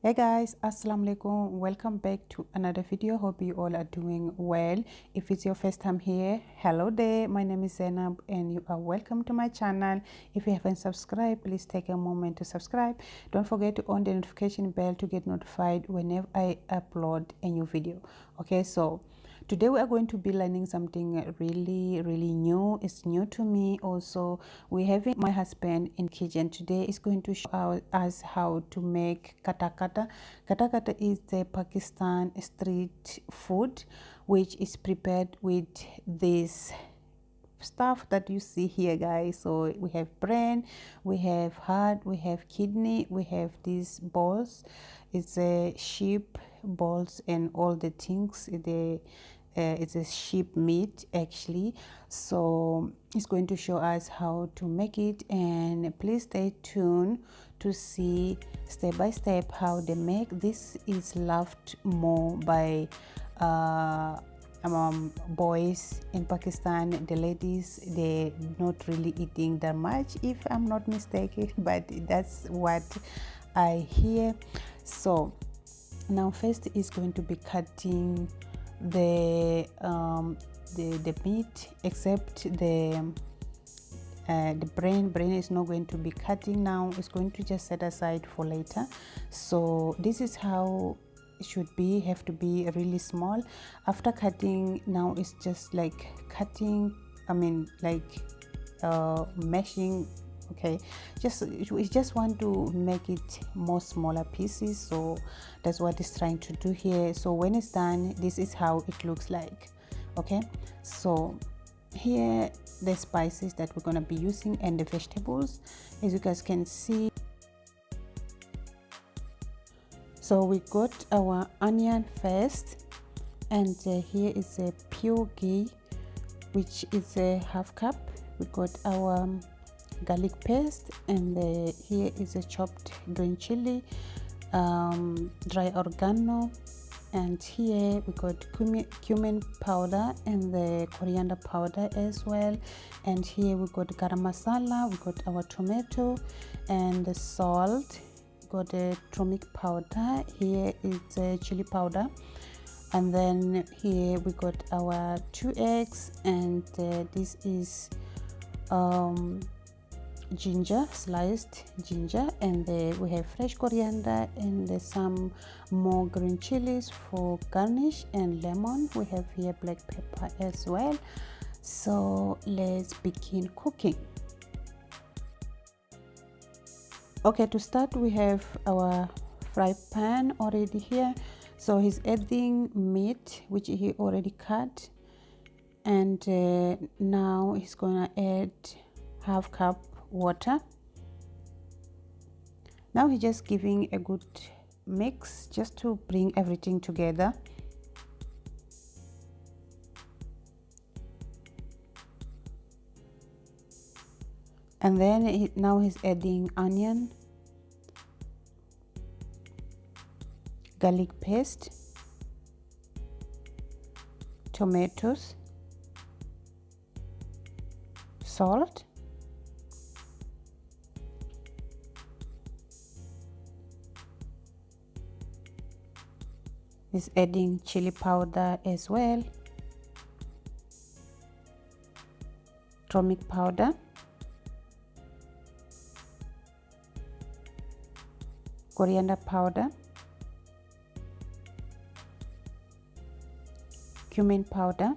Hey guys, assalamualaikum. Welcome back to another video. Hope you all are doing well. If it's your first time here, hello there. My name is Zainab and you are welcome to my channel. If you haven't subscribed, please take a moment to subscribe. Don't forget to on the notification bell to get notified whenever I upload a new video. Okay, so today we are going to be learning something really new. It's new to me also. We're having my husband in kitchen today. Is going to show us how to make kata. Kata is the Pakistan street food which is prepared with this stuff that you see here, guys. So we have brain, we have heart, we have kidney, we have these balls. It's a sheep balls and all the things. It's a sheep meat actually. So it's going to show us how to make it, and please stay tuned to see step by step how they make. This is loved more by boys in Pakistan. The ladies, they're not really eating that much, if I'm not mistaken, but that's what I hear. So now first is going to be cutting the meat, except the brain is not going to be cutting now. It's going to just set aside for later. So this is how it should be. Have to be really small. After cutting, now it's just like cutting, meshing. Okay, we just want to make it more smaller pieces, so that's what it's trying to do here. So when it's done, this is how it looks like. Okay, so here the spices that we're going to be using and the vegetables, as you guys can see. So we got our onion first, and here is a pure ghee, which is a half cup. We got our garlic paste, and here is a chopped green chili, dry oregano, and here we got cumin powder and the coriander powder as well. And here we got garam masala, we got our tomato and the salt, we got the turmeric powder, here is a chili powder, and then here we got our 2 eggs, and this is ginger, sliced ginger, and we have fresh coriander and some more green chilies for garnish, and lemon. We have here black pepper as well. So let's begin cooking. Okay, to start we have our fry pan already here. So he's adding meat which he already cut, and now he's gonna add half cup water. Now he's just giving a good mix just to bring everything together. And then now he's adding onion, garlic paste, tomatoes, salt, is adding chili powder as well, turmeric powder, coriander powder, cumin powder,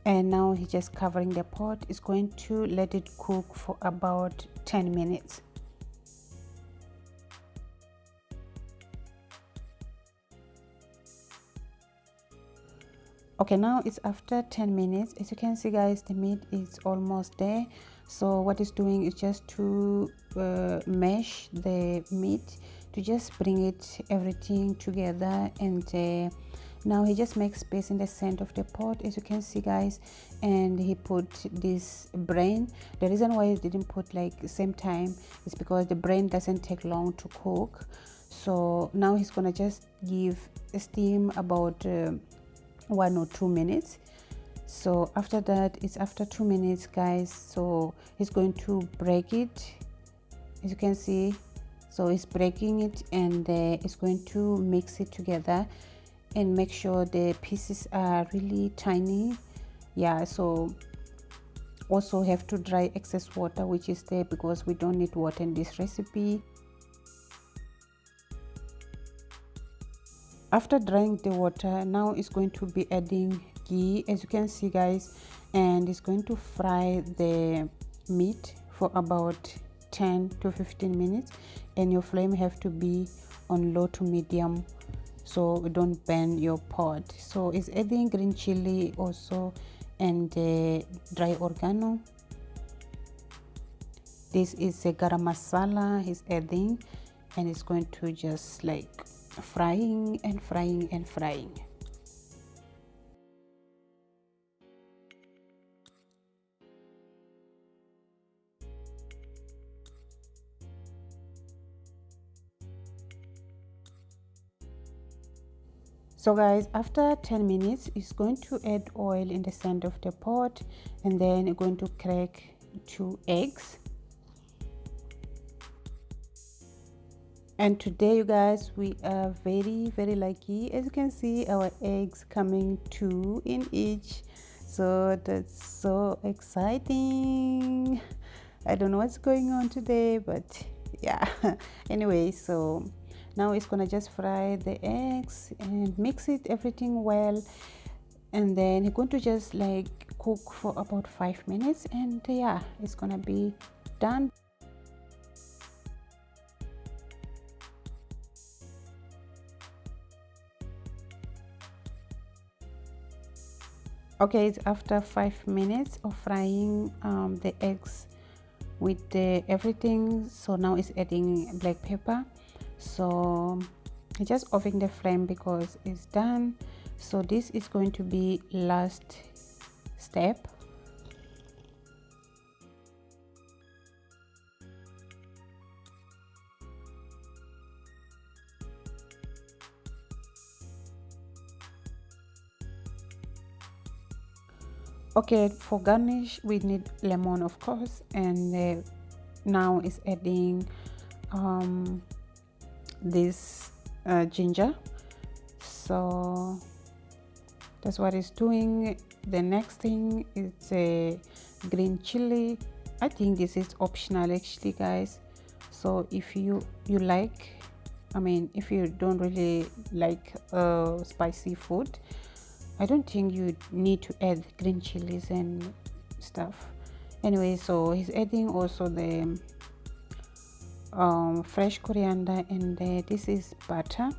and now he's just covering the pot. Is going to let it cook for about 10 minutes. Okay, now it's after 10 minutes. As you can see, guys, the meat is almost there. So what it's doing is just to mash the meat, to just bring it everything together. And now he just makes space in the center of the pot, as you can see, guys, and he put this brain. The reason why he didn't put like same time is because the brain doesn't take long to cook. So now he's gonna just give a steam about 1 or 2 minutes. So after that, it's after 2 minutes, guys. So he's going to break it as you can see. So it's breaking it, and it's going to mix it together and make sure the pieces are really tiny. Yeah, so also have to dry excess water which is there, because we don't need water in this recipe. After drying the water, now it's going to be adding ghee, as you can see guys, and it's going to fry the meat for about 10 to 15 minutes, and your flame have to be on low to medium so don't burn your pot. So it's adding green chili also, and dry oregano. This is a garam masala he's adding, and it's going to just like frying and frying and frying. So guys, after 10 minutes, it's going to add oil in the center of the pot, and then you're going to crack 2 eggs. And today you guys, we are very lucky. As you can see, our eggs coming 2 in each, so that's so exciting. I don't know what's going on today, but yeah. Anyway, so now it's gonna just fry the eggs and mix it everything well, and then you're going to just like cook for about 5 minutes, and yeah, it's gonna be done. Okay, it's after 5 minutes of frying the eggs with everything. So now it's adding black pepper. So I just offing the flame because it's done. So this is going to be last step. Okay, for garnish we need lemon, of course, and now it's adding this ginger. So that's what it's doing. The next thing is a green chili. I think this is optional actually guys, so if you like, I mean, if you don't really like spicy food, I don't think you need to add green chilies and stuff. Anyway, so he's adding also the fresh coriander, and this is butter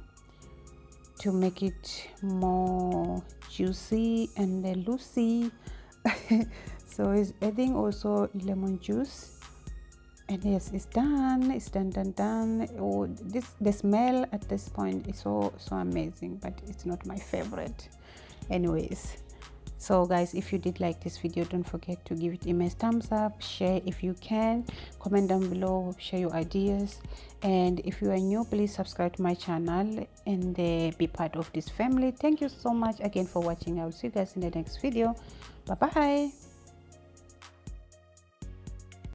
to make it more juicy and loosey. So he's adding also lemon juice, and yes, it's done. It's done. Oh, the smell at this point is so amazing, but it's not my favorite. Anyways, so guys, if you did like this video, don't forget to give it a thumbs up, share if you can, comment down below, share your ideas, and if you are new, please subscribe to my channel and be part of this family. Thank you so much again for watching. I will see you guys in the next video. Bye bye.